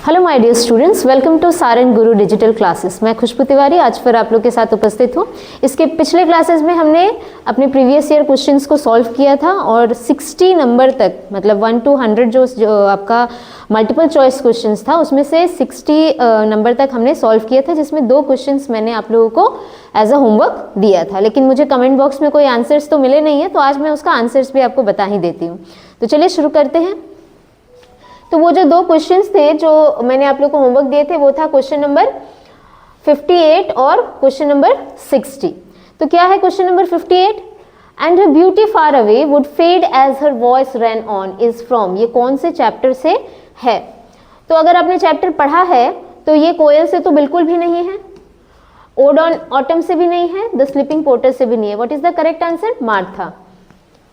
Hello my dear students, welcome to Saran Guru digital classes. मैं खुशबू तिवारी आज फिर आप लोग के साथ उपस्थित हूँ। इसके पिछले क्लासेस में हमने अपने प्रीवियस ईयर क्वेश्चंस को सॉल्व किया था और 60 नंबर तक, मतलब 1 to 100 जो आपका मल्टीपल चॉइस क्वेश्चंस था उसमें से 60 नंबर तक हमने सॉल्व किया था, जिसमें 2 क्वेश्चंस मैंने आप लोगों को एज अ होमवर्क दिया था। लेकिन मुझे कमेंट बॉक्स में कोई आंसर्स तो मिले नहीं है, तो आज मैं उसका आंसर्स भी आपको बता ही देती हूँ। तो चलिए शुरू करते हैं। तो वो जो 2 क्वेश्चंस थे जो मैंने आप लोग को होमवर्क दिए थे वो था क्वेश्चन नंबर 58 और क्वेश्चन नंबर 60। तो क्या है question number 58? And her beauty far away would fade as her voice ran on is from, ये कौन से चैप्टर से है? तो अगर आपने चैप्टर पढ़ा है तो ये कोयल से तो बिल्कुल भी नहीं है, ओड ऑन ऑटम से भी नहीं है, द स्लीपिंग पोर्टर से भी नहीं है। What is the correct answer? Martha.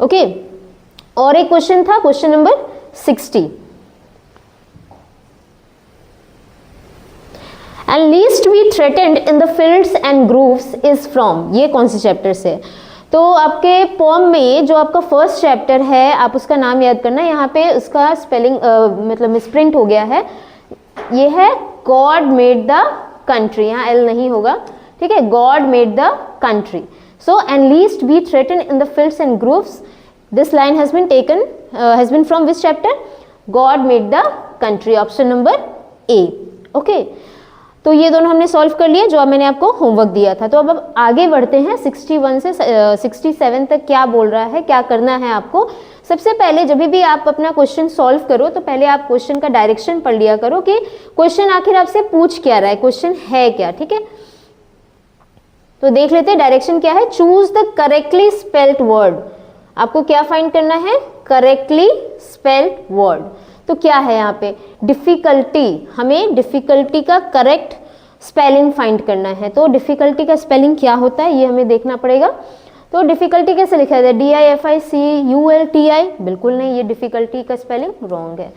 Okay, और एक क्वेश्चन था question number 60, and least we threatened in the fields and groves is from, ये कौन से चैप्टर से? तो आपके पोम में जो आपका फर्स्ट चैप्टर है, आप उसका नाम याद करना। यहाँ पे उसका स्पेलिंग मतलब मिसप्रिंट हो गया है। ये है गॉड मेड द कंट्री, यहाँ एल नहीं होगा, ठीक है। God made the country. So and least we threatened in the fields and groves, this line has been taken has been from which chapter? God made the country, option number A. Okay, तो ये दोनों हमने solve कर लिए जो अब मैंने आपको होमवर्क दिया था। तो अब आगे बढ़ते हैं 61 से 67 तक। क्या बोल रहा है, क्या करना है आपको? सबसे पहले जब भी आप अपना क्वेश्चन सॉल्व करो तो पहले आप क्वेश्चन का डायरेक्शन पढ़ लिया करो कि क्वेश्चन आखिर आपसे पूछ क्या रहा है, क्वेश्चन है क्या, ठीक है। तो देख लेते हैं डायरेक्शन क्या है। Choose the correctly spelled word, आपको क्या फाइंड करना है? Correctly spelled word. तो क्या है यहाँ पे? डिफिकल्टी, हमें डिफिकल्टी का करेक्ट स्पेलिंग फाइंड करना है। तो डिफिकल्टी का स्पेलिंग क्या होता है ये हमें देखना पड़ेगा। तो डिफिकल्टी कैसे लिखा है? DIFICULTI, बिल्कुल नहीं, ये डिफिकल्टी का स्पेलिंग रॉन्ग है।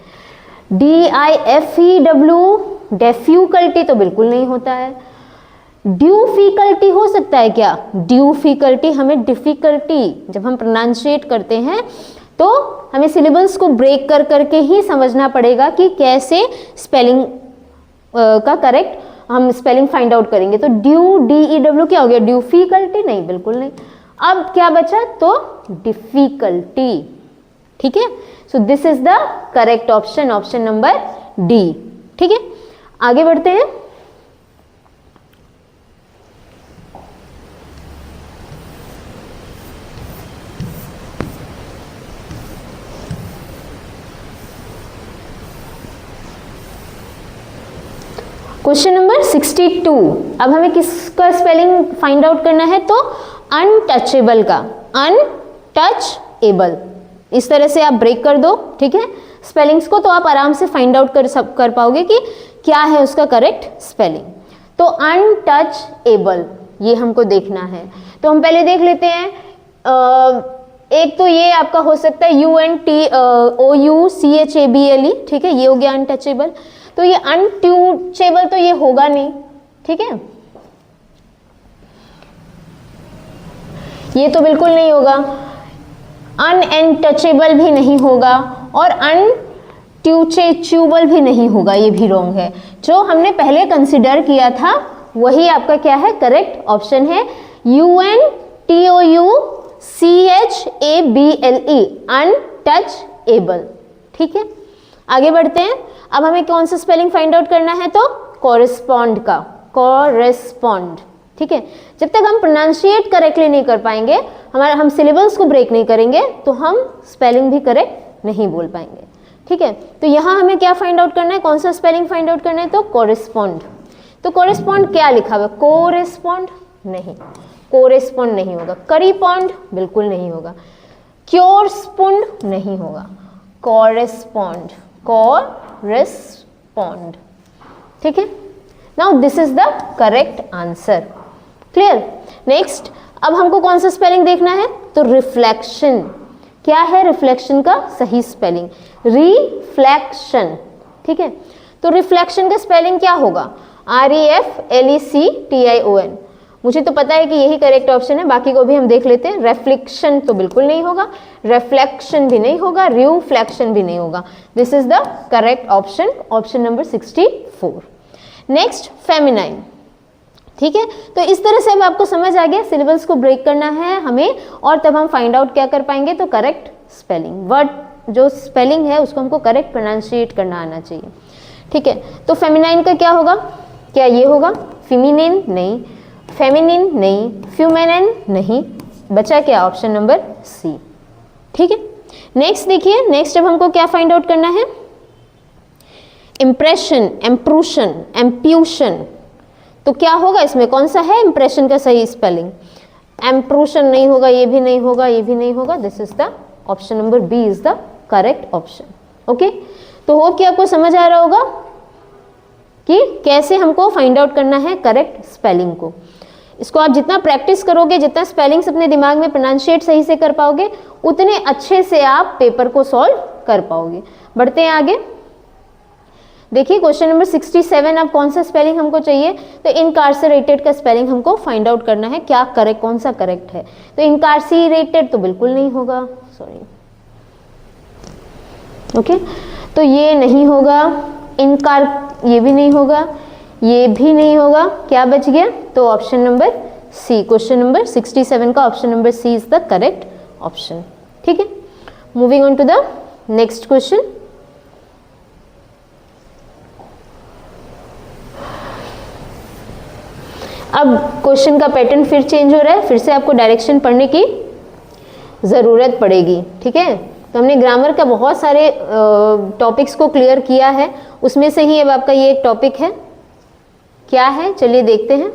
DIFEW, डेफ्यूकल्टी तो बिल्कुल नहीं होता है। ड्यूफिकल्टी हो सकता है क्या? ड्यूफिकल्टी, हमें डिफिकल्टी जब हम प्रोनाउंशिएट करते हैं तो हमें सिलेबल्स को ब्रेक कर करके ही समझना पड़ेगा कि कैसे स्पेलिंग का करेक्ट हम स्पेलिंग फाइंड आउट करेंगे। तो DEW क्या हो गया? ड्यूफिकल्टी नहीं, बिल्कुल नहीं। अब क्या बचा? तो डिफिकल्टी, ठीक है। So this is the correct option, option number D, ठीक है। आगे बढ़ते हैं। Question number 62। अब हमें किसका स्पेलिंग फाइंड आउट करना है? तो अनटचेबल का, अनटचेबल। इस तरह से आप ब्रेक कर दो, ठीक है, स्पेलिंग्स को, तो आप आराम से फाइंड आउट कर पाओगे कि क्या है उसका करेक्ट स्पेलिंग। तो अनटचेबल ये हमको देखना है। तो हम पहले देख लेते हैं। एक तो ये आपका हो सकता है UNTOUCHABLE, ठीक है, ये हो गया अनटचेबल। तो ये अनट्यूचेबल तो ये होगा नहीं, ठीक है, ये तो बिल्कुल नहीं होगा। अनटचेबल भी नहीं होगा और अनट्यूचेबल भी नहीं होगा, ये भी रॉन्ग है। जो हमने पहले कंसिडर किया था वही आपका क्या है? करेक्ट ऑप्शन है UNTOUCHABLE, अनटचेबल, ठीक है। आगे बढ़ते हैं। अब हमें कौन सा स्पेलिंग फाइंड आउट करना है? तो कॉरेस्पॉन्ड का, कॉरेस्पॉन्ड, ठीक है। जब तक हम प्रोनाउंशिएट करेक्टली नहीं कर पाएंगे, हम सिलेबल्स को ब्रेक नहीं करेंगे, तो हम स्पेलिंग भी करेक्ट नहीं बोल पाएंगे, ठीक है। तो यहाँ हमें क्या फाइंड आउट करना है? कौन सा स्पेलिंग फाइंड आउट करना है? तो कॉरेस्पॉन्ड। तो कॉरेस्पॉन्ड क्या लिखा हुआ है? कोरेस्पॉन्ड नहीं, कोरेस्पॉन्ड नहीं होगा। करीपॉन्ड बिल्कुल नहीं होगा। क्योरस्पॉन्ड नहीं होगा। कॉरेस्पॉन्ड, कॉरेस्पॉन्ड, ठीक है। Now this is the correct answer, clear. Next, अब हमको कौन सा स्पेलिंग देखना है? तो रिफ्लेक्शन। क्या है रिफ्लेक्शन का सही स्पेलिंग? रिफ्लेक्शन, ठीक है। तो रिफ्लेक्शन का स्पेलिंग क्या होगा? REFLECTION। मुझे तो पता है कि यही करेक्ट ऑप्शन है, बाकी को भी हम देख लेते हैं। रेफ्लेक्शन तो बिल्कुल नहीं होगा, रिफ्लेक्शन भी नहीं होगा, रिफ्लेक्शन भी नहीं होगा। This is the correct option, option number 64। Next feminine, ठीक है। तो इस तरह से अब आपको समझ आ गया, सिलेबस को ब्रेक करना है हमें, और तब हम फाइंड आउट क्या कर पाएंगे, तो करेक्ट स्पेलिंग, वर्ड जो स्पेलिंग है उसको हमको करेक्ट प्रोनाउंशिएट करना आना चाहिए, ठीक है। तो फेमिनाइन का क्या होगा, क्या ये होगा, फेमिनिन नहीं, फेमिनिन नहीं, फ्यूमेनिन नहीं, बचा क्या, ऑप्शन नंबर सी, ठीक है। नेक्स्ट देखिए, नेक्स्ट अब हमको क्या फाइंड आउट करना है, इंप्रेशन, एम्प्रूशन, एम्प्यूशन, तो क्या होगा इसमें, कौन सा है इंप्रेशन का सही स्पेलिंग, एम्प्रूशन नहीं होगा, ये भी नहीं होगा, ये भी नहीं होगा, this is the option number B is the correct option, okay. तो होप कि आपको समझ आ रहा होगा कि कैसे हमको फाइंड आउट करना है करेक्ट स्पेलिंग को। इसको आप जितना प्रैक्टिस करोगे, जितना स्पेलिंग्स अपने दिमाग में प्रोनाउंशिएट सही से कर पाओगे, उतने अच्छे से आप पेपर को सॉल्व कर पाओगे। बढ़ते हैं आगे, देखिए क्वेश्चन नंबर 67, अब कौन सा स्पेलिंग हमको चाहिए, तो इनकार्सरेटेड का स्पेलिंग हमको फाइंड आउट करना है, क्या करेक्ट, कौन सा करेक्ट है। तो इनकार्सरेटेड तो बिल्कुल नहीं होगा, सॉरी, ओके, तो ये नहीं होगा, इनकार ये भी नहीं होगा, ये भी नहीं होगा, क्या बच गया, तो option number C, question number 67 का option number C is the correct option, ठीक है। Moving on to the next question, अब क्वेश्चन का पैटर्न फिर चेंज हो रहा है, फिर से आपको डायरेक्शन पढ़ने की ज़रूरत पड़ेगी, ठीक है। तो हमने ग्रामर का बहुत सारे टॉपिक्स को क्लियर किया है, उसमें से ही अब आपका ये एक टॉपिक है, क्या है चलिए देखते हैं।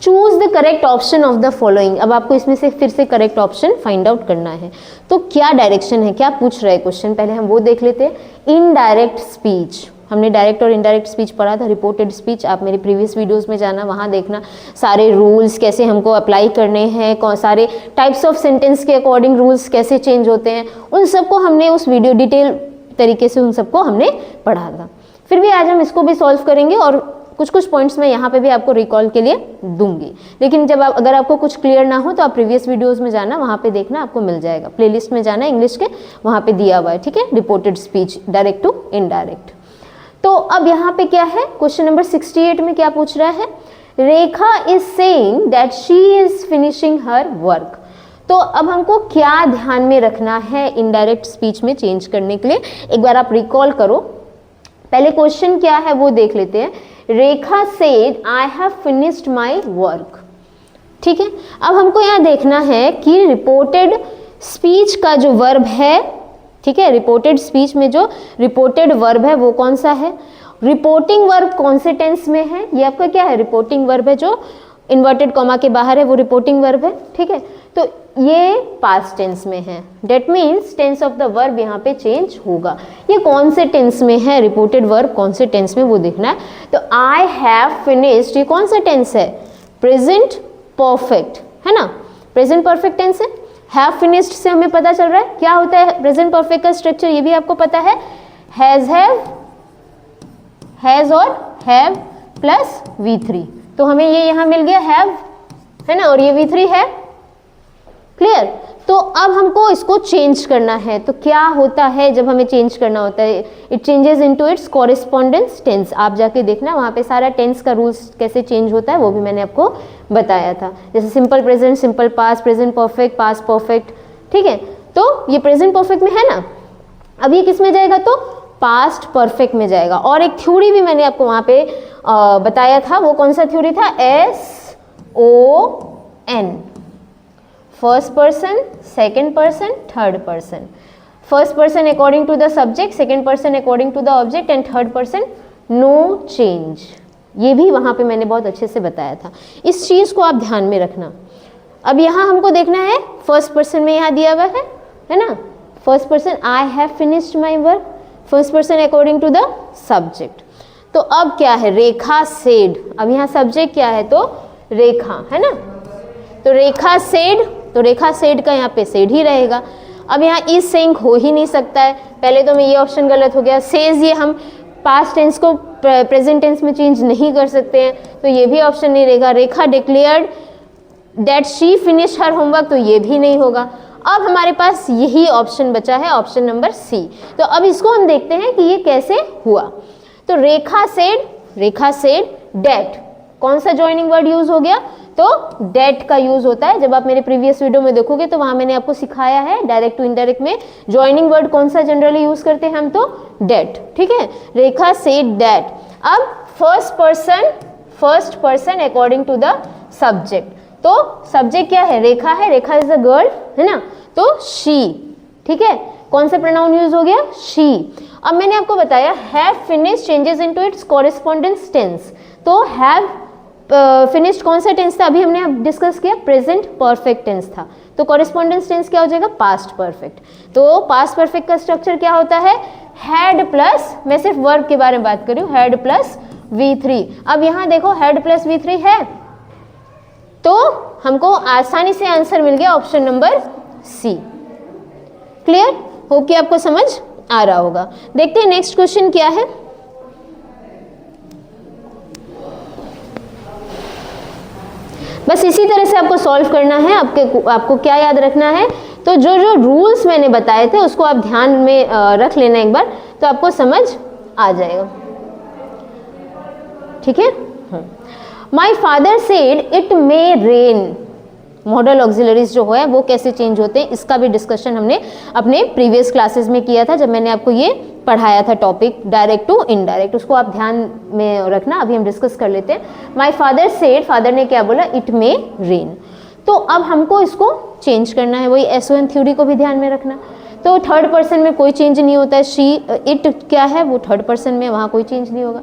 Choose the correct option of the following, अब आपको इसमें से फिर से करेक्ट ऑप्शन फाइंड आउट करना है। तो क्या डायरेक्शन है, क्या पूछ रहा है क्वेश्चन, पहले हम वो देख लेते हैं। इनडायरेक्ट स्पीच, हमने डायरेक्ट और इनडायरेक्ट स्पीच पढ़ा था, रिपोर्टेड स्पीच आप मेरे प्रीवियस वीडियोस में जाना, वहाँ देखना सारे रूल्स कैसे हमको अप्लाई करने हैं, कौन सारे टाइप्स ऑफ सेंटेंस के अकॉर्डिंग रूल्स कैसे चेंज होते हैं, उन सबको हमने उस वीडियो डिटेल तरीके से उन सबको हमने पढ़ा था। फिर भी आज हम इसको भी सॉल्व करेंगे और कुछ कुछ पॉइंट्स मैं यहाँ पे भी आपको रिकॉल के लिए दूंगी। लेकिन जब आप अगर आपको कुछ क्लियर ना हो तो आप प्रीवियस वीडियोस में जाना, वहाँ पे देखना आपको मिल जाएगा, प्लेलिस्ट में जाना इंग्लिश के, वहाँ पे दिया हुआ है, ठीक है, reported speech direct to indirect. तो अब यहाँ पे क्या है, क्वेश्चन नंबर 68 में क्या पूछ रहा है, Rekha is saying that she is finishing her work. तो अब हमको क्या ध्यान में रखना है इनडायरेक्ट स्पीच में चेंज करने के लिए, एक बार आप रिकॉल करो। पहले क्वेश्चन क्या है वो देख लेते हैं। Rekha said I have finished my work, ठीक है। अब हमको यहाँ देखना है कि रिपोर्टेड स्पीच का जो वर्ब है, ठीक है, रिपोर्टेड स्पीच में जो रिपोर्टेड वर्ब है वो कौन सा है, रिपोर्टिंग वर्ब कौन से टेंस में है, ये आपका क्या है, रिपोर्टिंग वर्ब है, जो इन्वर्टेड कॉमा के बाहर है वो रिपोर्टिंग वर्ब है, ठीक है। तो ये पास्ट टेंस में है, that means tense of the verb यहाँ पे चेंज होगा। ये कौन से टेंस में है, रिपोर्टेड वर्ब कौन से टेंस में वो देखना है। तो आई हैव फिनिश्ड, ये कौन सा टेंस है, प्रेजेंट परफेक्ट, है ना, प्रेजेंट परफेक्ट टेंस है। हैव फिनिश्ड से हमें पता चल रहा है क्या होता है प्रेजेंट परफेक्ट का स्ट्रक्चर, ये भी आपको पता है, हैज और हैव प्लस V3, तो हमें ये यहाँ मिल गया हैव, है ना, और ये V3 है, क्लियर। तो अब हमको इसको चेंज करना है, तो क्या होता है जब हमें चेंज करना होता है, it changes into its correspondence tense. आप जाके देखना वहाँ पे सारा टेंस का रूल्स कैसे चेंज होता है वो भी मैंने आपको बताया था, जैसे simple present, simple past, present perfect, past perfect, ठीक है। तो ये प्रेजेंट परफेक्ट में है ना, अब ये किस में जाएगा, तो पास्ट परफेक्ट में जाएगा। और एक थ्योरी भी मैंने आपको वहाँ पे बताया था, वो कौन सा थ्योरी था, SON, first person, second person, third person. First person according to the subject, second person according to the object and third person no change, ये भी वहाँ पे मैंने बहुत अच्छे से बताया था। इस चीज़ को आप ध्यान में रखना। अब यहाँ हमको देखना है, फर्स्ट पर्सन में यहाँ दिया हुआ है ना, first person I have finished my work, first person according to the subject. तो अब क्या है, रेखा सेड, अब यहाँ सब्जेक्ट क्या है, तो रेखा, है ना, तो रेखा सेड, तो रेखा सेड का यहाँ पे सेड ही रहेगा। अब यहाँ इज सेइंग हो ही नहीं सकता है, पहले तो मैं ये ऑप्शन गलत हो गया, सेज ये हम पास्ट टेंस को प्रेजेंट टेंस में चेंज नहीं कर सकते हैं, तो ये भी ऑप्शन नहीं रहेगा। Rekha declared that she finish her homework, तो ये भी नहीं होगा। अब हमारे पास यही ऑप्शन बचा है, ऑप्शन नंबर सी। तो अब इसको हम देखते हैं कि ये कैसे हुआ। तो रेखा सेड डेट, कौन सा ज्वाइनिंग वर्ड यूज हो गया? तो डेट का यूज होता है। जब आप मेरे प्रीवियस वीडियो में देखोगे तो वहां मैंने आपको सिखाया है डायरेक्ट टू इनडायरेक्ट में ज्वाइनिंग वर्ड कौन सा जनरली यूज करते हैं हम, तो डेट। ठीक है, रेखा सेड डेट। अब first person according to the subject, तो सब्जेक्ट क्या है? रेखा है, रेखा इज अ गर्ल, है ना, तो शी। ठीक है, कौन सा प्रोनाउन यूज हो गया? शी। अब मैंने आपको बताया have finished changes into its correspondence tense, तो हैव फिनिश्ड कौन सा टेंस था? अभी हमने डिस्कस किया प्रेजेंट परफेक्ट टेंस था, तो कॉरेस्पॉन्डेंस टेंस क्या हो जाएगा? Past perfect. तो पास्ट परफेक्ट का स्ट्रक्चर क्या होता है? हैड प्लस, मैं सिर्फ वर्ब के बारे में बात कर रही हूँ, हैड प्लस V3। अब यहाँ देखो हैड प्लस V3 है, तो हमको आसानी से आंसर मिल गया option number C. Clear? Hope कि आपको समझ आ रहा होगा। देखते हैं नेक्स्ट क्वेश्चन क्या है। बस इसी तरह से आपको सॉल्व करना है। आपको क्या याद रखना है? तो जो रूल्स मैंने बताए थे उसको आप ध्यान में रख लेना एक बार, तो आपको समझ आ जाएगा। ठीक है। My father said it may rain, model auxiliaries जो है वो कैसे चेंज होते हैं, इसका भी डिस्कशन हमने अपने प्रीवियस क्लासेस में किया था, जब मैंने आपको ये पढ़ाया था टॉपिक डायरेक्ट टू इनडायरेक्ट, उसको आप ध्यान में रखना। अभी हम डिस्कस कर लेते हैं। माई फादर सेड, फादर ने क्या बोला? It may rain. तो अब हमको इसको चेंज करना है, वही SON थ्योरी को भी ध्यान में रखना। तो थर्ड पर्सन में कोई चेंज नहीं होता है, शी इट क्या है वो थर्ड पर्सन में, वहाँ कोई चेंज नहीं होगा,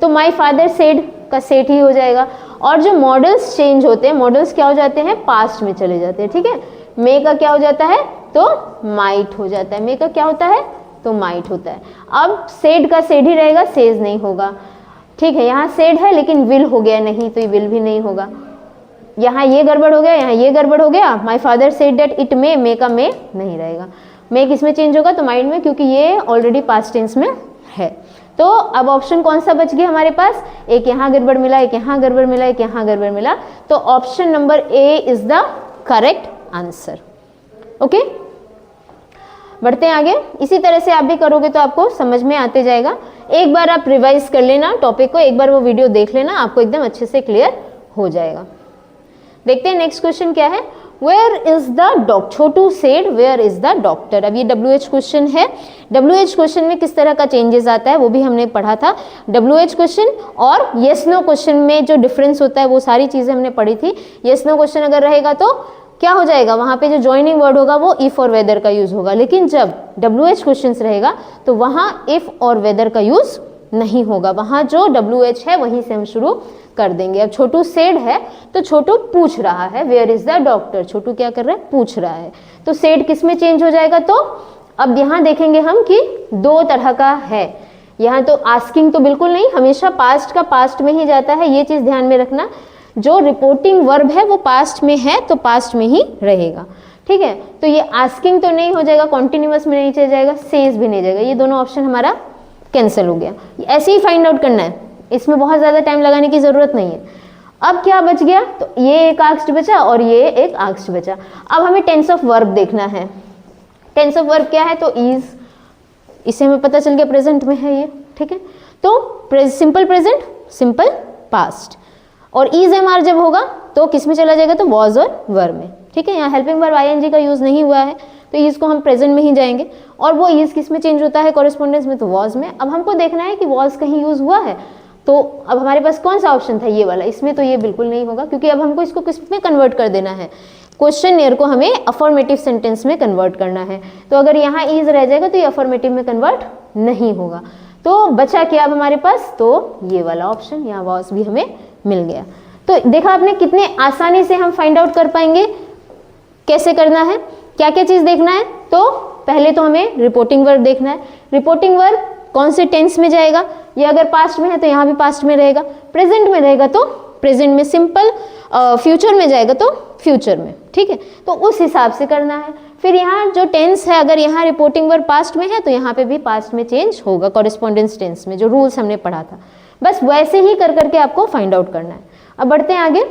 तो माई फादर सेड का सेट ही हो जाएगा। और जो मॉडल्स चेंज होते हैं, मॉडल्स क्या हो जाते हैं? पास्ट में चले जाते हैं। ठीक है, मे का क्या हो जाता है? तो माइट हो जाता है। मे का क्या होता है? तो माइट होता है। अब सेड का सेड ही रहेगा, सेज नहीं होगा। ठीक है, यहाँ सेड है लेकिन विल हो गया नहीं, तो ये विल भी नहीं होगा। यहाँ ये गड़बड़ हो गया, यहाँ ये गड़बड़ हो गया। My father said that it may का मे नहीं रहेगा। मे किस में चेंज होगा? तो माइट में, क्योंकि ये ऑलरेडी पास्ट टेंस में है। तो अब ऑप्शन कौन सा बच गया हमारे पास? एक यहाँ गड़बड़ मिला, एक यहाँ गड़बड़ मिला, एक यहाँ गड़बड़ मिला, तो option number A is the correct answer. Okay, बढ़ते हैं आगे। इसी तरह से आप भी करोगे तो आपको समझ में आते जाएगा। एक बार आप रिवाइज कर लेना टॉपिक को, एक बार वो वीडियो देख लेना, आपको एकदम अच्छे से क्लियर हो जाएगा। देखते हैं नेक्स्ट क्वेश्चन क्या है। Where is the doctor? Chhotu said where is the doctor. अब ये WH क्वेश्चन है। WH क्वेश्चन में किस तरह का चेंजेस आता है वो भी हमने पढ़ा था। WH क्वेश्चन और येस नो क्वेश्चन में जो डिफरेंस होता है वो सारी चीजें हमने पढ़ी थी। येस नो क्वेश्चन अगर रहेगा तो क्या हो जाएगा? वहां पे जो ज्वाइनिंग वर्ड होगा वो इफ और वेदर का यूज होगा, लेकिन जब WH क्वेश्चन रहेगा तो वहां इफ और वेदर का यूज नहीं होगा। वहां जो WH है वहीं से हम शुरू कर देंगे। अब छोटू सेड है तो छोटू पूछ रहा है, वेयर इज द डॉक्टर। छोटू क्या कर रहा है? पूछ रहा है। तो सेड किस में चेंज हो जाएगा? तो अब यहाँ देखेंगे हम कि दो तरह का है। यहाँ तो आस्किंग तो बिल्कुल नहीं, हमेशा पास्ट का पास्ट में ही जाता है, ये चीज ध्यान में रखना। जो रिपोर्टिंग वर्ब है वो पास्ट में है तो पास्ट में ही रहेगा। ठीक है, तो ये आस्किंग तो नहीं हो जाएगा, कॉन्टिन्यूअस में नहीं चल जाएगा, सेज भी नहीं जाएगा। ये दोनों ऑप्शन हमारा कैंसिल हो गया। ऐसे ही फाइंड आउट करना है, इसमें बहुत ज़्यादा टाइम लगाने की ज़रूरत नहीं है। अब क्या बच गया? तो ये एक आस्क्ड बचा और ये एक आस्क्ड बचा। अब हमें टेंस ऑफ वर्ब देखना है। टेंस ऑफ वर्ब क्या है? तो इज, इसे हमें पता चल गया प्रेजेंट में है ये। ठीक है, तो सिंपल प्रेजेंट, सिंपल पास्ट, और इज MR जब होगा तो किस में चला जाएगा? तो वॉज और वर में। ठीक है, यहाँ हेल्पिंग वर्ब ING का यूज नहीं हुआ है तो इज को हम प्रेजेंट में ही जाएंगे, और वो इज किस में चेंज होता है? कॉरेस्पॉन्डेंस में, तो वॉज में। अब हमको देखना है कि वॉज कहीं यूज हुआ है, तो अब हमारे पास कौन सा ऑप्शन था? ये वाला। इसमें तो ये बिल्कुल नहीं होगा, क्योंकि अब हमको इसको किस में कन्वर्ट कर देना है? क्वेश्चनियर को हमें अफर्मेटिव सेंटेंस में कन्वर्ट करना है। तो अगर यहाँ इज रह जाएगा तो ये अफर्मेटिव में कन्वर्ट नहीं होगा। तो बचा क्या अब हमारे पास? तो ये वाला ऑप्शन, यहाँ वॉज भी हमें मिल गया। तो देखा आपने कितने आसानी से हम फाइंड आउट कर पाएंगे कैसे करना है, क्या क्या चीज देखना है। तो पहले तो हमें रिपोर्टिंग वर्ब देखना है। रिपोर्टिंग वर्ब कौन से टेंस में जाएगा? ये अगर पास्ट में है तो यहाँ भी पास्ट में रहेगा, प्रेजेंट में रहेगा तो प्रेजेंट में, सिंपल फ्यूचर में जाएगा तो फ्यूचर में। ठीक है, तो उस हिसाब से करना है। फिर यहाँ जो टेंस है, अगर यहाँ रिपोर्टिंग वर्ब पास्ट में है तो यहाँ पे भी पास्ट में चेंज होगा कॉरेस्पॉन्डेंस टेंस में, जो रूल्स हमने पढ़ा था। बस वैसे ही कर करके आपको फाइंड आउट करना है। अब बढ़ते हैं आगे।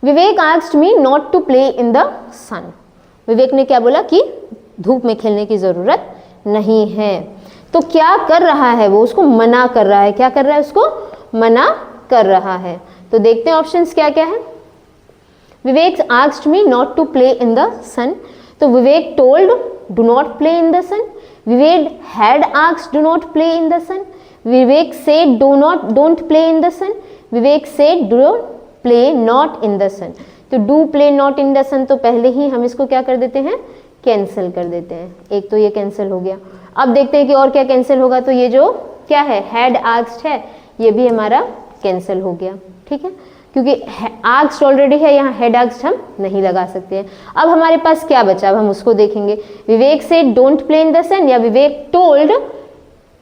Vivek asked me not to play in the sun. विवेक ने क्या बोला कि धूप में खेलने की जरूरत नहीं है। तो क्या कर रहा है वो, उसको मना कर रहा है। क्या कर रहा है, उसको मना कर रहा है। तो देखते हैं ऑप्शंस क्या क्या है। Vivek asked me not to play in the sun, तो Vivek told do not play in the sun. Vivek had asked do not play in the sun. Vivek said don't play in the sun. Vivek said do play not in the sun. तो do play not in the sun तो पहले ही हम इसको क्या कर देते हैं, cancel कर देते हैं। एक तो ये कैंसिल हो गया। अब देखते हैं कि और क्या कैंसिल होगा। तो ये जो क्या है, हैड आस्क्ड है, ये भी हमारा कैंसिल हो गया। ठीक है, क्योंकि आस्क्ड ऑलरेडी है, यहाँ हैड आस्क्ड हम नहीं लगा सकते हैं। अब हमारे पास क्या बचा, अब हम उसको देखेंगे। Vivek said don't play in the sun या Vivek told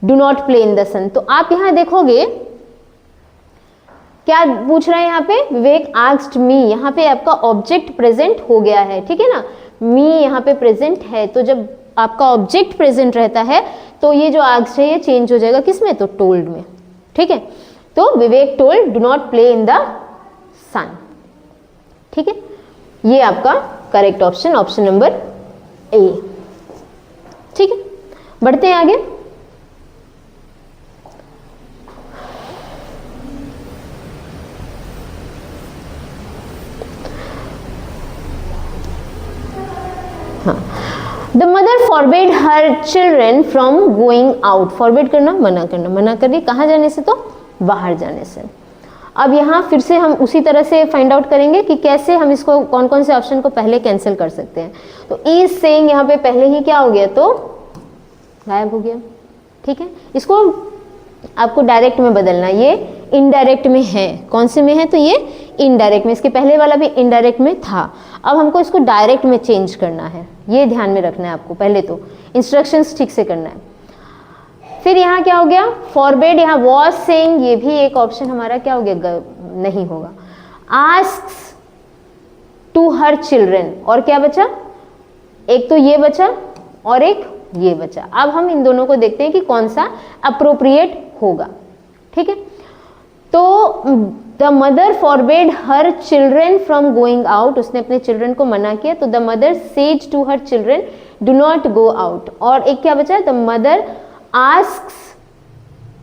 do not play in the sun. तो आप यहाँ देखोगे क्या पूछ रहा है यहाँ पे, विवेक आस्क्ड मी। यहाँ पे आपका ऑब्जेक्ट प्रेजेंट हो गया है, ठीक है ना, मी यहाँ पे प्रेजेंट है। तो जब आपका ऑब्जेक्ट प्रेजेंट रहता है तो ये जो आस्क्ड है ये चेंज हो जाएगा किसमें, तो टोल्ड में। ठीक है, तो Vivek told do not play in the sun. ठीक है, ये आपका correct option, option number A. ठीक है, बढ़ते हैं आगे। The mother forbid her children from going out. Forbid करना, मना करना, मना कर रही कहाँ जाने से, तो बाहर जाने से। अब यहाँ फिर से हम उसी तरह से फाइंड आउट करेंगे कि कैसे हम इसको, कौन कौन से ऑप्शन को पहले कैंसिल कर सकते हैं। तो इज सेइंग यहाँ पे पहले ही क्या हो गया, तो गायब हो गया। ठीक है, इसको आपको डायरेक्ट में बदलना, ये इनडायरेक्ट में है। कौन से में है, तो ये इनडायरेक्ट में, इसके पहले वाला भी इनडायरेक्ट में था। अब हमको इसको डायरेक्ट में चेंज करना है, ये ध्यान में रखना है आपको। पहले तो इंस्ट्रक्शंस ठीक से करना है। फिर यहाँ क्या हो गया, फॉरबिड, यहाँ वॉज सेइंग, ये भी एक ऑप्शन हमारा क्या हो गया, नहीं होगा। आस्क्स टू हर चिल्ड्रेन, और क्या बचा, एक तो ये बचा और एक ये बचा। अब हम इन दोनों को देखते हैं कि कौन सा अप्रोप्रिएट होगा। ठीक है, तो the mother forbid her children from going out, उसने अपने चिल्ड्रन को मना किया। तो the mother said to her children do not go out. और एक क्या बचा, the mother asks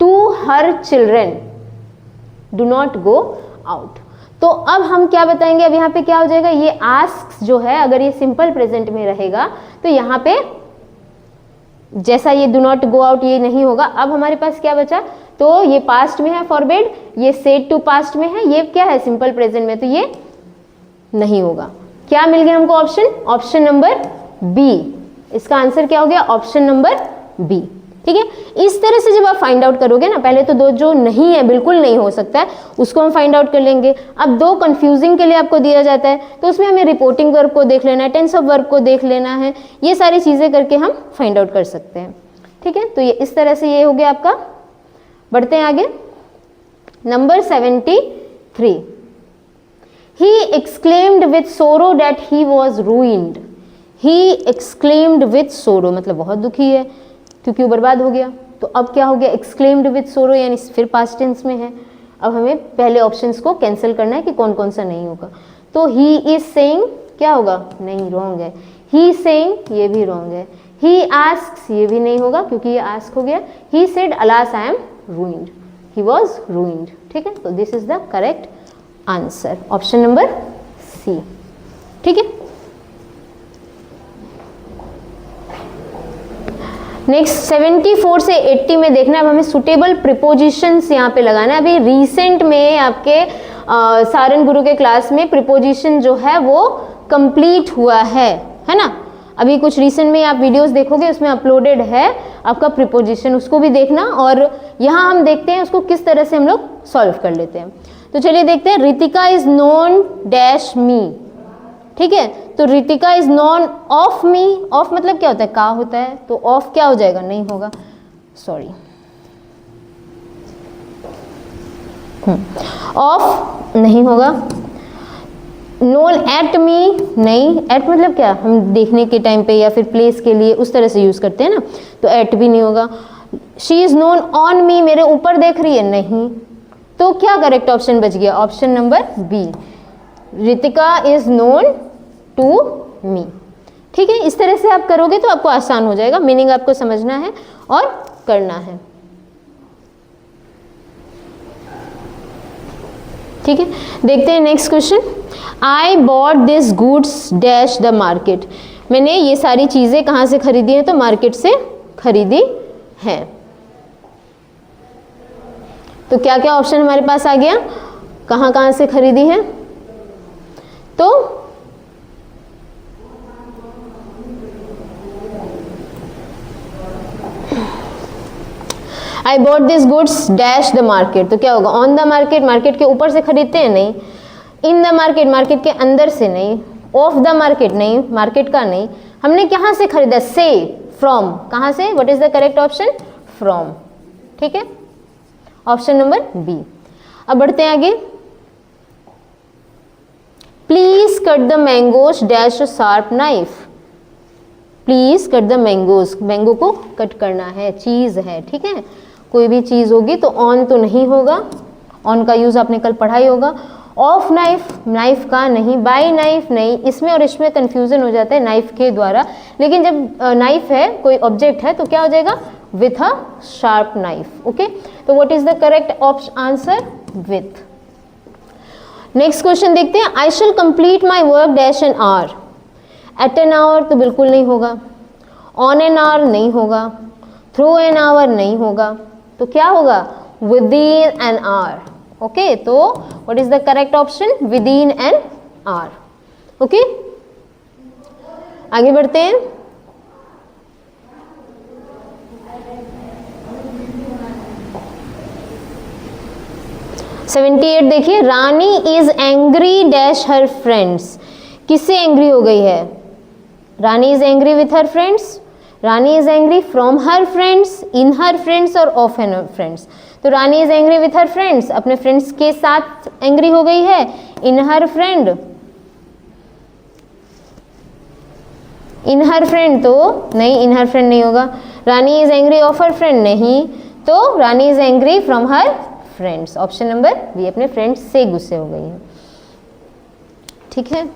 to her children do not go out. तो अब हम क्या बताएंगे, अब यहाँ पे क्या हो जाएगा, ये आस्क्स जो है अगर ये सिंपल प्रेजेंट में रहेगा तो यहाँ पे जैसा ये डू नॉट गो आउट ये नहीं होगा। अब हमारे पास क्या बचा, तो ये पास्ट में है फॉरबिड, ये सेड टू पास्ट में है, ये क्या है सिंपल प्रेजेंट में, तो ये नहीं होगा। क्या मिल गया हमको ऑप्शन, ऑप्शन नंबर बी। इसका आंसर क्या हो गया, ऑप्शन नंबर बी। ठीक है, इस तरह से जब आप फाइंड आउट करोगे ना, पहले तो दो जो नहीं है, बिल्कुल नहीं हो सकता है, उसको हम फाइंड आउट कर लेंगे। अब दो कंफ्यूजिंग के लिए आपको दिया जाता है, तो उसमें हमें रिपोर्टिंग वर्ब को देख लेना है, टेंस ऑफ वर्ब को देख लेना है, ये सारी चीजें करके हम फाइंड आउट कर सकते हैं। ठीक है, तो ये इस तरह से ये हो गया आपका। बढ़ते हैं आगे, नंबर 73। ही एक्सक्लेम्ड विथ सोरो that he was ruined. He exclaimed with सोरो मतलब बहुत दुखी है क्योंकि वो बर्बाद हो गया। तो अब क्या हो गया, एक्सक्लेम्ड विथ सोरो यानी फिर पास्ट टेंस में है। अब हमें पहले ऑप्शंस को कैंसिल करना है कि कौन कौन सा नहीं होगा। तो ही इज सेइंग क्या होगा, नहीं, रॉन्ग है। ही सेइंग ये भी रॉन्ग है। ही आस्क्स ये भी नहीं होगा क्योंकि ये आस्क हो गया। He said alas I am ruined, he was ruined. ठीक है, तो this is the correct answer, option number C. ठीक है, नेक्स्ट 74 से 80 में देखना है। अब हमें सुटेबल प्रिपोजिशंस यहाँ पे लगाना है। अभी रिसेंट में आपके सारन गुरु के क्लास में प्रिपोजिशन जो है वो कंप्लीट हुआ है ना। अभी कुछ रिसेंट में आप वीडियोस देखोगे, उसमें अपलोडेड है आपका प्रिपोजिशन, उसको भी देखना। और यहाँ हम देखते हैं उसको किस तरह से हम लोग सॉल्व कर लेते हैं। तो चलिए देखते हैं। रितिका इज नॉन डैश मी। ठीक है, तो Ritika is none of me. Of मतलब क्या होता है, का होता है, तो ऑफ क्या हो जाएगा, नहीं होगा, सॉरी, ऑफ नहीं होगा। नोन एट मी, नहीं, एट मतलब क्या, हम देखने के टाइम पे या फिर प्लेस के लिए उस तरह से यूज करते हैं ना, तो एट भी नहीं होगा। She is known on me, मेरे ऊपर देख रही है, नहीं। तो क्या करेक्ट ऑप्शन बच गया, option number B, Ritika is known to me. ठीक है, इस तरह से आप करोगे तो आपको आसान हो जाएगा, मीनिंग आपको समझना है और करना है। ठीक है, देखते हैं next question. I bought this goods dash the market, मैंने ये सारी चीजें कहाँ से खरीदी हैं, तो मार्केट से खरीदी है। तो क्या क्या ऑप्शन हमारे पास आ गया, कहाँ कहाँ से खरीदी है, तो I bought this goods dash the market, तो क्या होगा, ऑन द मार्केट, मार्केट के ऊपर से खरीदते हैं, नहीं। इन द मार्केट, मार्केट के अंदर से, नहीं। ऑफ द मार्केट, नहीं, मार्केट का नहीं। हमने कहाँ से खरीदा, से, फ्रॉम, कहाँ से, what is the correct option, from. ठीक है, ऑप्शन नंबर बी। अब बढ़ते हैं आगे। Please cut the mangoes dash sharp knife, please cut the mangoes, mango को कट करना है, चीज है। ठीक है, कोई भी चीज होगी तो ऑन तो नहीं होगा, ऑन का यूज आपने कल पढ़ा ही होगा। ऑफ नाइफ, नाइफ का नहीं। बाय नाइफ, नहीं, इसमें और इसमें कंफ्यूजन हो जाता है नाइफ के द्वारा, लेकिन जब नाइफ है, कोई ऑब्जेक्ट है, तो क्या हो जाएगा, with a sharp knife. Okay, तो what is the correct option answer, with. Next question देखते हैं। I shall complete my work dash an hour, at an hour तो बिल्कुल नहीं होगा, ऑन एन आवर नहीं होगा, थ्रू एन आवर नहीं होगा, तो क्या होगा, within an hour. Okay, तो what is the correct option, within an hour. Okay, आगे बढ़ते हैं। सेवेंटी 78 देखिए, Rani is angry dash her friends, किससे एंग्री हो गई है, Rani is angry with her friends, Rani is angry from her friends, in her friends और ऑफ हर फ्रेंड्स। तो Rani is angry with her friends, अपने फ्रेंड्स के साथ एंग्री हो गई है, इन हर फ्रेंड, इन हर फ्रेंड तो नहीं, इन हर फ्रेंड नहीं होगा। Rani is angry of her friend, नहीं, तो Rani is angry from her friends, option number B, अपने फ्रेंड्स से गुस्से हो गई है। ठीक है,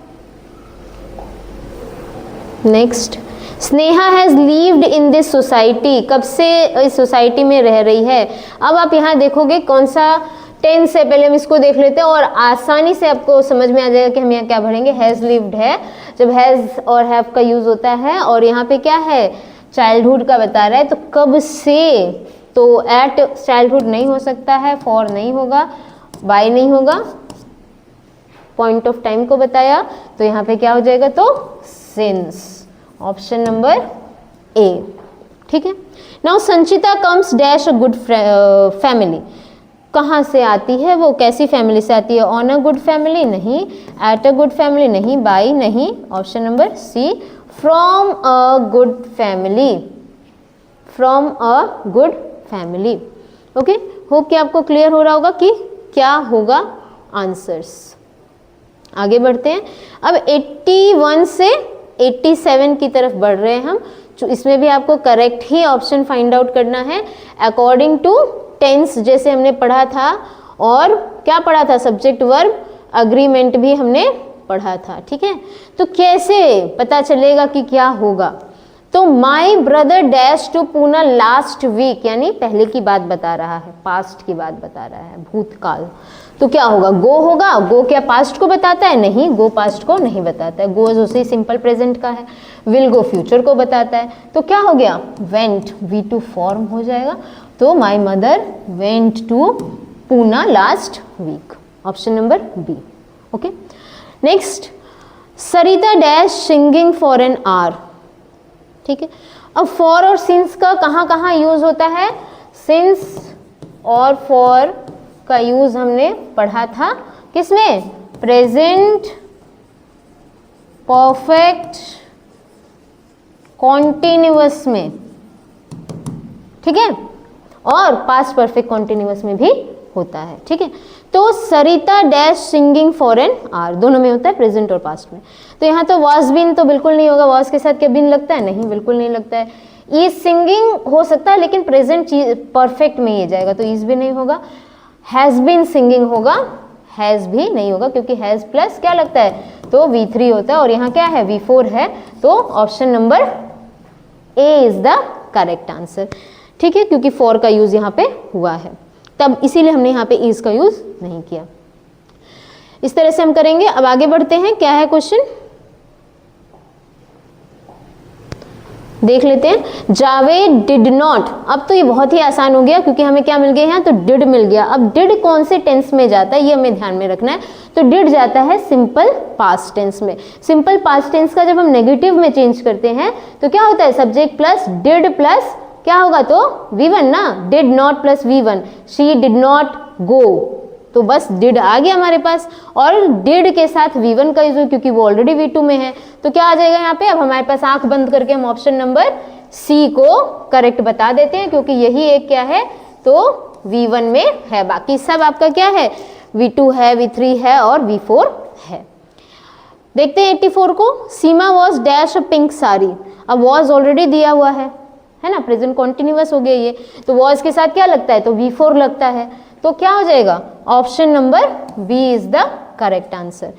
next. Sneha has lived in this society, कब से इस सोसाइटी में रह रही है। अब आप यहाँ देखोगे कौन सा टेंस है, पहले हम इसको देख लेते हैं और आसानी से आपको समझ में आ जाएगा कि हम यहाँ क्या भरेंगे। हैज लिव्ड है, जब हैज और हैव का यूज होता है, और यहाँ पे क्या है, चाइल्डहुड का बता रहा है, तो कब से, तो एट चाइल्डहुड नहीं हो सकता है, फॉर नहीं होगा, बाय नहीं होगा, पॉइंट ऑफ टाइम को बताया, तो यहाँ पे क्या हो जाएगा, तो सिंस, ऑप्शन नंबर ए। ठीक है, now Sanchita comes dash a good family, कहाँ से आती है वो, कैसी फैमिली से आती है, ऑन अ गुड फैमिली नहीं, एट अ गुड फैमिली नहीं, बाय नहीं, option number C, from a good family, from a good family. Okay, hope कि आपको क्लियर हो रहा होगा कि क्या होगा आंसर्स। आगे बढ़ते हैं। अब 81 से 87 की तरफ बढ़ रहे हैं हम, इसमें भी आपको करेक्ट ही ऑप्शन फाइंड आउट करना है अकॉर्डिंग टू टेंस, जैसे हमने पढ़ा था, और क्या पढ़ा था, सब्जेक्ट वर्ब अग्रीमेंट भी हमने पढ़ा था। ठीक है, तो कैसे पता चलेगा कि क्या होगा, तो my brother dash to Poona last week, यानी पहले की बात बता रहा है, पास्ट की बात बता रहा है, भूतकाल, तो क्या होगा, गो होगा। गो क्या पास्ट को बताता है, नहीं, गो पास्ट को नहीं बताता है, गो उसी सिंपल प्रेजेंट का है। विल गो फ्यूचर को बताता है, तो क्या हो गया, वेंट, V2 फॉर्म हो जाएगा, तो my mother went to Poona last week, option number B. Okay, next, Sarita dash singing for an hour. ठीक है, अब फॉर और सिंस का कहाँ कहाँ यूज होता है, सिंस और फॉर का यूज हमने पढ़ा था किसमें, प्रेजेंट परफेक्ट कॉन्टिन्यूअस में। ठीक है, और पास्ट परफेक्ट कॉन्टिन्यूअस में भी होता है, ठीक है। तो Sarita dash singing for an hour, दोनों में होता है, प्रेजेंट और पास्ट में। तो यहाँ तो वॉज बीन तो बिल्कुल नहीं होगा, वॉज के साथ क्या बीन लगता है, नहीं, बिल्कुल नहीं लगता है। इज सिंगिंग हो सकता है लेकिन प्रेजेंट चीज परफेक्ट में ये जाएगा, तो इज भी नहीं होगा। हैज बीन सिंगिंग होगा, हैज भी नहीं होगा, क्योंकि हैज प्लस क्या लगता है, तो V3 होता है, और यहाँ क्या है, V4 है, तो option number A is the correct answer, ठीक है, क्योंकि फॉर का यूज यहाँ पे हुआ है, तब इसीलिए हमने यहाँ पे इज का यूज नहीं किया। इस तरह से हम करेंगे। अब आगे बढ़ते हैं, क्या है क्वेश्चन देख लेते हैं। जावेद डिड नॉट, अब तो ये बहुत ही आसान हो गया, क्योंकि हमें क्या मिल गया यहाँ, तो डिड मिल गया। अब डिड कौन से टेंस में जाता है ये हमें ध्यान में रखना है। तो डिड जाता है सिंपल पास्ट टेंस में। सिंपल पास्ट टेंस का जब हम नेगेटिव में चेंज करते हैं तो क्या होता है, सब्जेक्ट प्लस डिड प्लस क्या होगा, तो V1 ना, did not plus V1, she did not go, तो बस डिड आ गया हमारे पास, और डिड के साथ V1 का यूज, क्योंकि वो ऑलरेडी V2 में है, तो क्या आ जाएगा यहाँ पे। अब हमारे पास आंख बंद करके हम ऑप्शन नंबर सी को करेक्ट बता देते हैं, क्योंकि यही एक क्या है, तो V1 में है, बाकी सब आपका क्या है, V2 है, V3 है और V4 है। देखते हैं 84 को। Seema was dash a pink sari, अब वॉज ऑलरेडी दिया हुआ है ना, प्रेजेंट कॉन्टिन्यूअस हो गया ये, तो वॉज के साथ क्या लगता है, तो V4 लगता है, तो क्या हो जाएगा, option number B is the correct answer.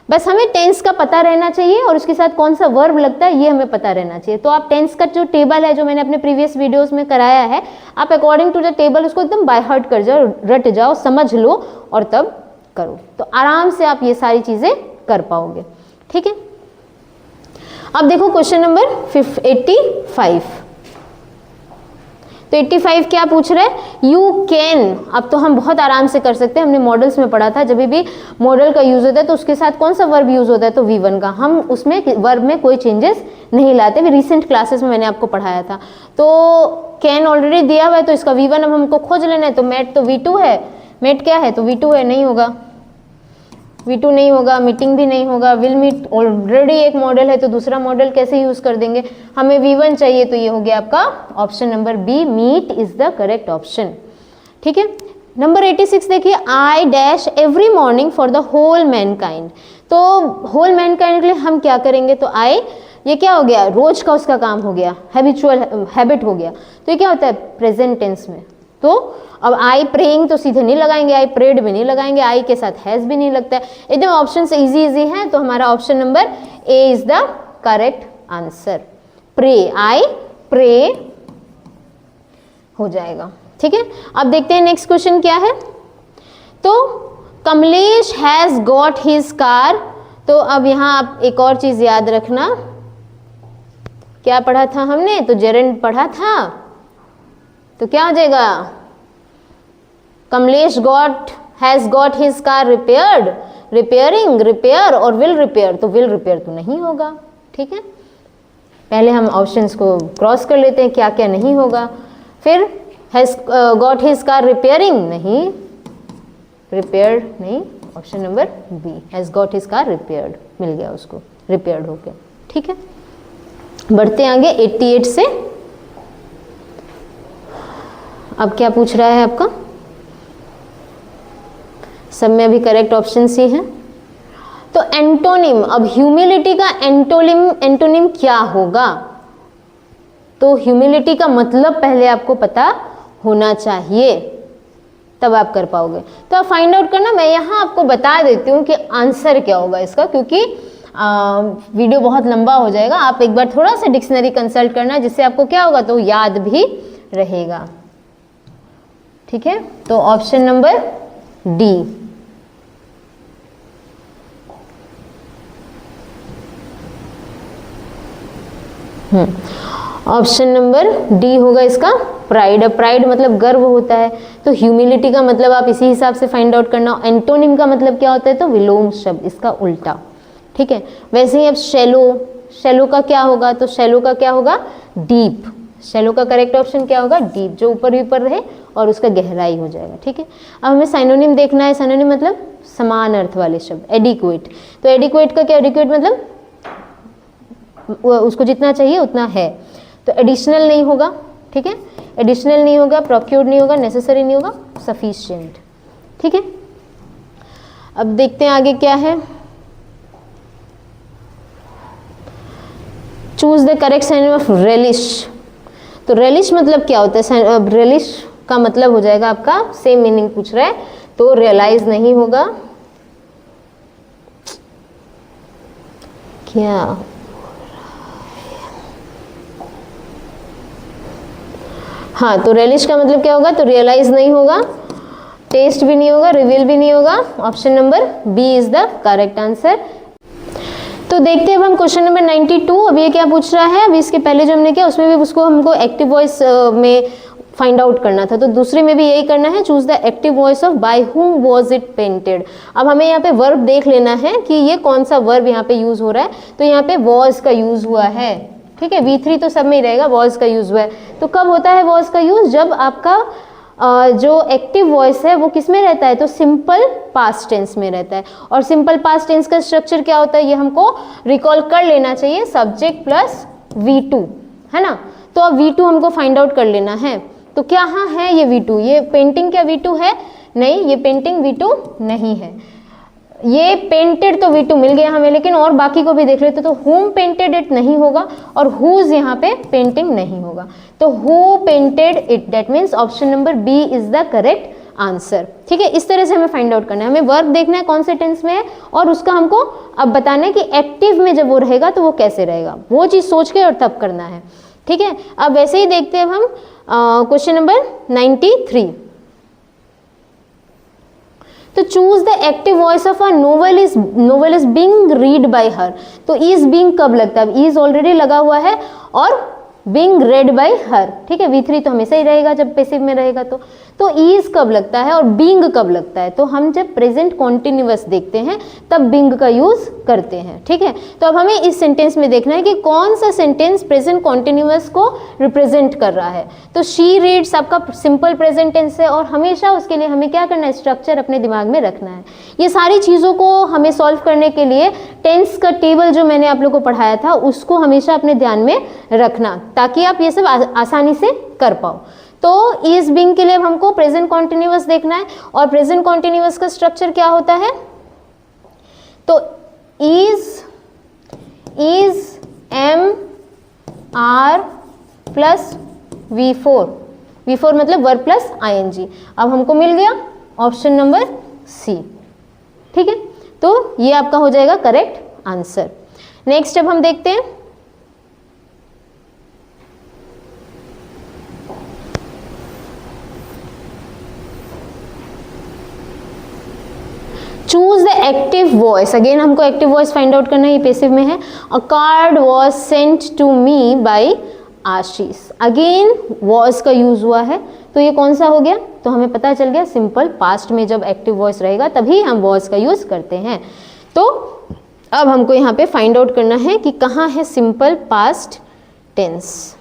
बस हमें टेंस का पता रहना चाहिए और उसके साथ कौन सा वर्ब लगता है ये हमें पता रहना चाहिए। तो आप टेंस का जो टेबल है, जो मैंने अपने प्रीवियस वीडियोस में कराया है, आप अकॉर्डिंग टू द टेबल उसको एकदम बाय हार्ट कर जाओ, रट जाओ, समझ लो और तब करो, तो आराम से आप ये सारी चीजें कर पाओगे, ठीक है। अब देखो क्वेश्चन नंबर 85। तो 85 क्या पूछ रहे हैं, यू कैन। अब तो हम बहुत आराम से कर सकते हैं, हमने मॉडल्स में पढ़ा था, जब भी मॉडल का यूज होता है तो उसके साथ कौन सा वर्ब यूज होता है, तो V1 का, हम उसमें वर्ब में कोई चेंजेस नहीं लाते, भी रिसेंट क्लासेस में मैंने आपको पढ़ाया था। तो कैन ऑलरेडी दिया हुआ है, तो इसका V1 अब हमको खोज लेना है, तो मेट तो V2 है, मेट क्या है, तो V2 है, नहीं होगा, V2 नहीं होगा, मीटिंग भी नहीं होगा, विल मीट ऑलरेडी एक मॉडल है, तो दूसरा मॉडल कैसे यूज कर देंगे, हमें V1 चाहिए, तो ये हो गया आपका option number B, meet is the correct option, ठीक है। नंबर 86 देखिए, I dash every morning for the whole mankind. तो होल मैनकाइंड के लिए हम क्या करेंगे, तो आई, ये क्या हो गया, रोज का उसका काम हो गया, हैबिचुअल हैबिट हो गया, तो ये क्या होता है, प्रेजेंट टेंस में। तो अब आई प्रेइंग तो सीधे नहीं लगाएंगे, आई प्रेड भी नहीं लगाएंगे, आई के साथ हैज भी नहीं लगता है, एकदम ऑप्शन से इजी हैं, तो हमारा option number A is the correct answer, pray, I pray हो जाएगा, ठीक है। अब देखते हैं नेक्स्ट क्वेश्चन क्या है। तो Kamlesh has got his car, तो अब यहाँ आप एक और चीज याद रखना, क्या पढ़ा था हमने, तो जेरेंड पढ़ा था, तो क्या हो जाएगा, Kamlesh has got his car repaired, repairing, repair और विल रिपेयर, तो विल रिपेयर तो नहीं होगा, ठीक है। पहले हम ऑप्शंस को क्रॉस कर लेते हैं, क्या क्या नहीं होगा। फिर has got his car repairing, नहीं, रिपेयर्ड नहीं, option number B, has got his car repaired, मिल गया उसको, रिपेयर्ड हो गया, ठीक है। बढ़ते आगे 88 से। अब क्या पूछ रहा है आपका, सब में अभी करेक्ट ऑप्शन सी है। तो एंटोनिम, अब ह्यूमिलिटी का एंटोनिम क्या होगा, तो ह्यूमिलिटी का मतलब पहले आपको पता होना चाहिए, तब आप कर पाओगे। तो आप फाइंड आउट करना, मैं यहाँ आपको बता देती हूँ कि आंसर क्या होगा इसका, क्योंकि वीडियो बहुत लंबा हो जाएगा। आप एक बार थोड़ा सा डिक्शनरी कंसल्ट करना, जिससे आपको क्या होगा, तो याद भी रहेगा, ठीक है। तो option number D, option number D होगा इसका प्राइड। प्राइड मतलब गर्व होता है, तो ह्यूमिलिटी का मतलब आप इसी हिसाब से फाइंड आउट करना। एंटोनिम का मतलब क्या होता है, तो विलोम शब्द, इसका उल्टा, ठीक है। वैसे ही अब शैलो का क्या होगा, तो शैलो का क्या होगा, डीप। शैलो का करेक्ट ऑप्शन क्या होगा, डीप, जो ऊपर ऊपर रहे और उसका गहराई हो जाएगा, ठीक है। अब हमें साइनोनिम देखना है, साइनोनिम मतलब समान अर्थ वाले शब्द। एडिक्वेट, तो एडिक्वेट का क्या, एडिक्वेट मतलब उसको जितना चाहिए उतना है, तो एडिशनल नहीं होगा, ठीक है, एडिशनल नहीं होगा, प्रोक्योर्ड नहीं होगा, नेसेसरी नहीं होगा, सफिशिएंट, ठीक है, अब देखते हैं आगे क्या है। Choose the correct synonym of relish. तो रेलिश मतलब क्या होता है? रेलिश का मतलब हो जाएगा आपका, सेम मीनिंग पूछ रहा है तो रियलाइज नहीं होगा। क्या हाँ, तो रेलिश का मतलब क्या होगा? तो रियलाइज नहीं होगा, टेस्ट भी नहीं होगा, रिवील भी नहीं होगा। Option number B is the correct answer. तो देखते हैं अब हम क्वेश्चन नंबर 92। अब ये क्या पूछ रहा है? अभी इसके पहले जो हमने किया उसमें भी उसको हमको एक्टिव वॉइस में फाइंड आउट करना था, तो दूसरे में भी यही करना है। Choose the active voice of by whom was it painted. अब हमें यहाँ पे वर्ब देख लेना है कि ये कौन सा वर्ब यहाँ पे यूज हो रहा है। तो यहाँ पे वॉज का यूज हुआ है, ठीक है, V3 तो सब में ही रहेगा, वॉज का यूज हुआ है। तो कब होता है वॉज का यूज? जब आपका जो एक्टिव वॉइस है वो किस में रहता है? तो सिंपल पास्ट टेंस में रहता है। और सिंपल पास्ट टेंस का स्ट्रक्चर क्या होता है ये हमको रिकॉल कर लेना चाहिए, सब्जेक्ट प्लस V2, है ना। तो अब V2 हमको फाइंड आउट कर लेना है। तो क्या हाँ है ये V2? ये पेंटिंग क्या V2 है? नहीं, ये पेंटिंग V2 नहीं है। ये पेंटेड तो V2 मिल गया हमें, लेकिन और बाकी को भी देख लेते तो whom पेंटेड इट नहीं होगा और whose यहाँ पे पेंटिंग नहीं होगा। तो who painted it, that means option number B is the correct answer. ठीक है, इस तरह से हमें फाइंड आउट करना है। हमें वर्ब देखना है कौन से टेंस में है और उसका हमको अब बताना है कि एक्टिव में जब वो रहेगा तो वो कैसे रहेगा, वो चीज़ सोच के और तब करना है। ठीक है, अब वैसे ही देखते हैं हम क्वेश्चन नंबर 93। तो choose the active voice of a novel is being read by हर। तो इज बीइंग कब लगता है? इज ऑलरेडी लगा हुआ है और बीइंग रेड बाय हर, ठीक है। V3 तो हमेशा ही रहेगा जब पैसिव में रहेगा। तो इज कब लगता है और बीइंग कब लगता है? तो हम जब प्रेजेंट कॉन्टिन्यूअस देखते हैं तब बीइंग का यूज करते हैं, ठीक है। तो अब हमें इस सेंटेंस में देखना है कि कौन सा सेंटेंस प्रेजेंट कॉन्टिन्यूअस को रिप्रेजेंट कर रहा है। तो शी रीड्स आपका सिंपल प्रेजेंट टेंस है और हमेशा उसके लिए हमें क्या करना है? स्ट्रक्चर अपने दिमाग में रखना है। ये सारी चीज़ों को हमें सॉल्व करने के लिए टेंस का टेबल जो मैंने आप लोग को पढ़ाया था उसको हमेशा अपने ध्यान में रखना, ताकि आप ये सब आसानी से कर पाओ। तो इज बीइंग के लिए हमको प्रेजेंट कॉन्टिन्यूअस देखना है और प्रेजेंट कॉन्टिन्यूअस का स्ट्रक्चर क्या होता है? तो is M R plus V4 मतलब वर्ब प्लस ING। अब हमको मिल गया ऑप्शन नंबर सी, ठीक है। तो ये आपका हो जाएगा करेक्ट आंसर। नेक्स्ट अब हम देखते हैं choose the active voice. Again हमको एक्टिव वॉइस फाइंड आउट करना है, ये पैसिव में है। A card was sent to me by Ashish. Again was का यूज हुआ है, तो ये कौन सा हो गया? तो हमें पता चल गया सिंपल पास्ट में जब एक्टिव वॉइस रहेगा तभी हम वॉज का यूज करते हैं। तो अब हमको यहाँ पे फाइंड आउट करना है कि कहाँ है सिंपल पास्ट टेंस,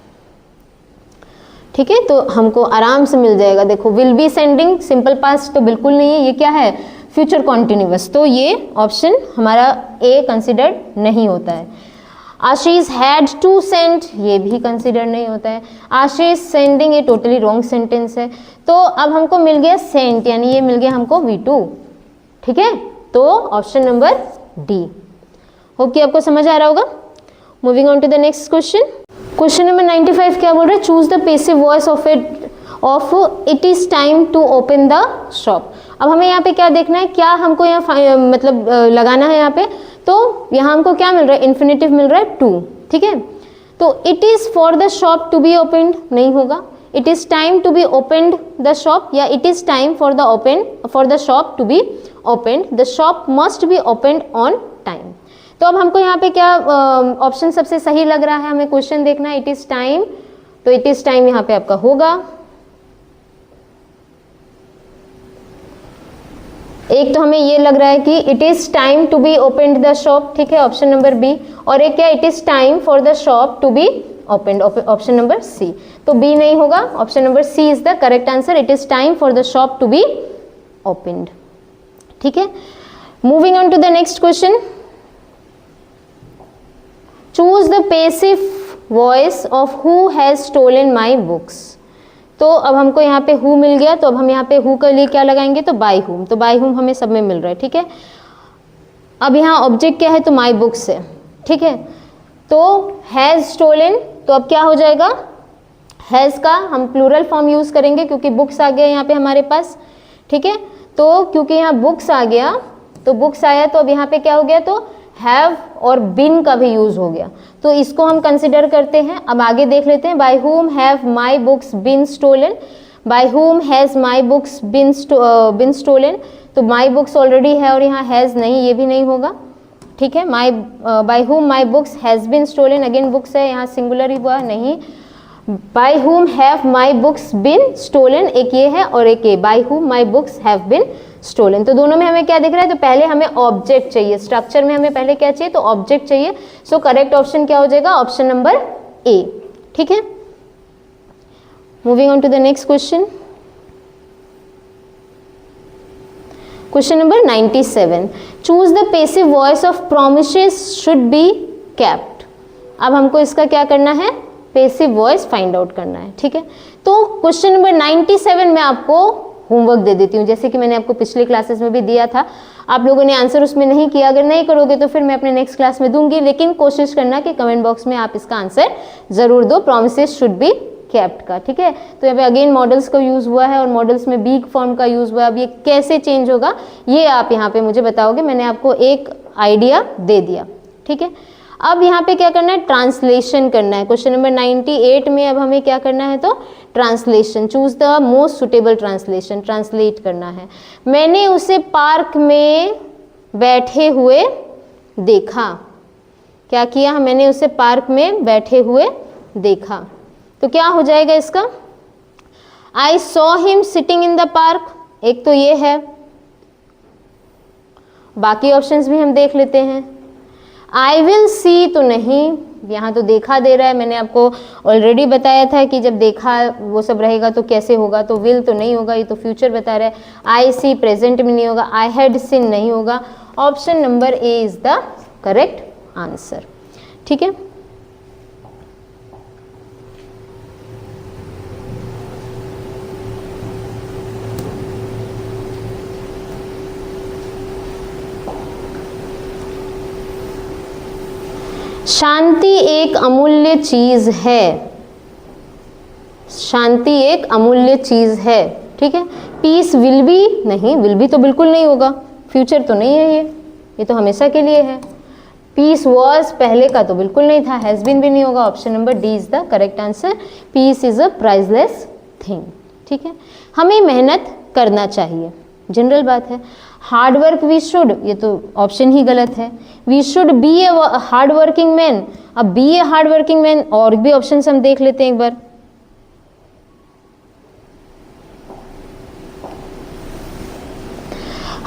ठीक है। तो हमको आराम से मिल जाएगा। देखो, will be sending simple past तो बिल्कुल नहीं है, ये क्या है? Future continuous. तो ये ऑप्शन हमारा ए कंसिडर्ड नहीं होता है। आशीष हैड टू सेंड, ये भी कंसिडर नहीं होता है। आशीष सेंडिंग, ये टोटली रॉन्ग सेंटेंस है। तो अब हमको मिल गया सेंट, यानी ये मिल गया हमको V2, ठीक है। तो ऑप्शन नंबर डी। होप कि आपको समझ आ रहा होगा। Moving on to the next question. Question number 95 क्या बोल रहा है? Choose the passive voice of it is time to open the shop. अब हमें यहाँ पे क्या देखना है? क्या हमको यहाँ मतलब लगाना है यहाँ पे? तो यहाँ हमको क्या मिल रहा है? इन्फिनेटिव मिल रहा है टू, ठीक है। तो it is for the shop to be opened नहीं होगा, it is time to be opened the shop, या it is time for the shop to be opened. The shop must be opened on time. तो अब हमको यहाँ पे क्या option सबसे सही लग रहा है? हमें क्वेश्चन देखना है, इट इज टाइम। तो इट इज टाइम यहाँ पे आपका होगा। एक तो हमें ये लग रहा है कि it is time to be opened the shop, ठीक है, ऑप्शन नंबर बी। और एक क्या? It is time for the shop to be opened, option number C. तो बी नहीं होगा, option number C is the correct answer. It is time for the shop to be opened, ठीक है। Moving on to the next question. Choose the passive voice of who has stolen my books. तो अब हमको यहाँ पे who मिल गया, तो अब हम यहाँ पे हु के लिए क्या लगाएंगे, तो बाय हुम, तो बाय हुम हमें सब में मिल रहा है, ठीक है। अब यहाँ ऑब्जेक्ट क्या है, तो माई बुक्स है, ठीक है। तो हैज़ स्टोलन, तो अब क्या हो जाएगा, हैज़ का हम प्लूरल फॉर्म यूज़ करेंगे क्योंकि बुक्स आ गया यहाँ पे हमारे पास, ठीक है। तो क्योंकि यहाँ बुक्स आ गया, तो बुक्स आया, तो अब यहाँ पे क्या हो गया, तो हैव और बिन का भी यूज़ हो गया, तो इसको हम कंसिडर करते हैं। अब आगे देख लेते हैं, by whom have my books been stolen, by whom has my books been stolen, तो माई बुक्स ऑलरेडी है और यहाँ हैज़ नहीं, ये भी नहीं होगा, ठीक है। My by whom my books has been stolen, again books है, यहाँ सिंगुलर ही हुआ, नहीं। By whom have my books been stolen, एक ये है और एक ये, by whom my books have been stolen. तो दोनों में हमें क्या दिख रहा है, तो पहले हमें ऑब्जेक्ट चाहिए, स्ट्रक्चर में हमें पहले क्या चाहिए, तो ऑब्जेक्ट चाहिए। सो करेक्ट ऑप्शन क्या हो जाएगा, ऑप्शन नंबर ए, ठीक है। Moving on to the next question, question number 97, choose the passive voice of promises should be kept. अब हमको इसका क्या करना है, पैसिव वॉइस फाइंड आउट करना है, ठीक है। तो क्वेश्चन नंबर 97 में आपको होमवर्क दे देती हूँ, जैसे कि मैंने आपको पिछले क्लासेस में भी दिया था। आप लोगों ने आंसर उसमें नहीं किया, अगर नहीं करोगे तो फिर मैं अपने नेक्स्ट क्लास में दूंगी, लेकिन कोशिश करना कि कमेंट बॉक्स में आप इसका आंसर जरूर दो, प्रोमिसेस शुड बी केप्ट का, ठीक है। तो यहाँ पे अगेन मॉडल्स का यूज हुआ है और मॉडल्स में बीग फॉर्म का यूज हुआ है। अब ये कैसे चेंज होगा ये आप यहाँ पे मुझे बताओगे, मैंने आपको एक आइडिया दे दिया, ठीक है। अब यहाँ पे क्या करना है, ट्रांसलेशन करना है। क्वेश्चन नंबर 98 में अब हमें क्या करना है, तो translation, choose the most suitable translation, translate करना है। मैंने उसे पार्क में बैठे हुए देखा, क्या किया, मैंने उसे पार्क में बैठे हुए देखा, तो क्या हो जाएगा इसका, I saw him sitting in the park, एक तो ये है, बाकी ऑप्शंस भी हम देख लेते हैं। आई विल सी तो नहीं, यहाँ तो देखा दे रहा है, मैंने आपको ऑलरेडी बताया था कि जब देखा वो सब रहेगा तो कैसे होगा, तो विल तो नहीं होगा, ये तो फ्यूचर बता रहा है। आई सी प्रेजेंट में नहीं होगा, आई हैड सीन नहीं होगा, option number A is the correct answer, ठीक है। शांति एक अमूल्य चीज है, शांति एक अमूल्य चीज है, ठीक है। पीस विल बी नहीं, विल बी तो बिल्कुल नहीं होगा, फ्यूचर तो नहीं है, ये तो हमेशा के लिए है। पीस वॉज पहले का तो बिल्कुल नहीं था, हैज बीन भी नहीं होगा, option number D is the correct answer. Peace is a priceless thing, ठीक है। हमें मेहनत करना चाहिए, जनरल बात है। हार्ड वर्क वी शुड, ये तो ऑप्शन ही गलत है। We should be a hard working man, अब be a hard working man, और भी ऑप्शन हम देख लेते हैं एक बार।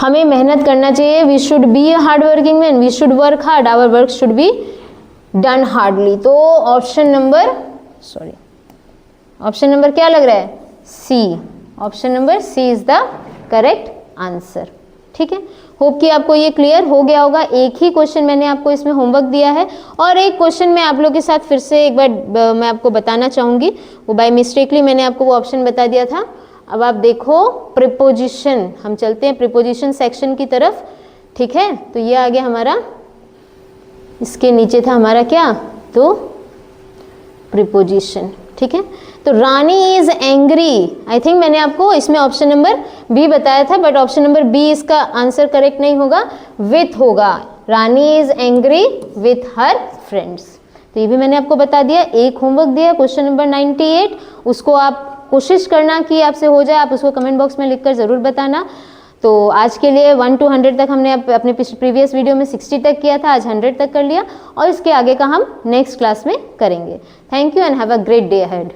हमें मेहनत करना चाहिए, we should be a hard working man, we should work hard, our work should be done hardly, तो ऑप्शन नंबर ऑप्शन नंबर क्या लग रहा है, C, option number C is the correct answer, ठीक है। होप कि आपको ये क्लियर हो गया होगा। एक ही क्वेश्चन मैंने आपको इसमें होमवर्क दिया है और एक क्वेश्चन मैं आप लोगों के साथ फिर से एक बार मैं आपको बताना चाहूँगी, वो बाय मिस्टेकली मैंने आपको वो ऑप्शन बता दिया था। अब आप देखो प्रीपोजिशन, हम चलते हैं प्रीपोजिशन सेक्शन की तरफ, ठीक है। तो ये आ गया हमारा, इसके नीचे था हमारा क्या, तो प्रीपोजिशन, ठीक है। तो Rani is angry, I think मैंने आपको इसमें ऑप्शन नंबर बी बताया था, बट ऑप्शन नंबर बी इसका आंसर करेक्ट नहीं होगा, विथ होगा। Rani is angry with her friends, तो ये भी मैंने आपको बता दिया। एक होमवर्क दिया क्वेश्चन नंबर 98, उसको आप कोशिश करना कि आपसे हो जाए, आप उसको कमेंट बॉक्स में लिखकर ज़रूर बताना। तो आज के लिए 1 to 100 तक हमने अपने प्रीवियस वीडियो में 60 तक किया था, आज 100 तक कर लिया और इसके आगे का हम नेक्स्ट क्लास में करेंगे। Thank you and have a great day ahead.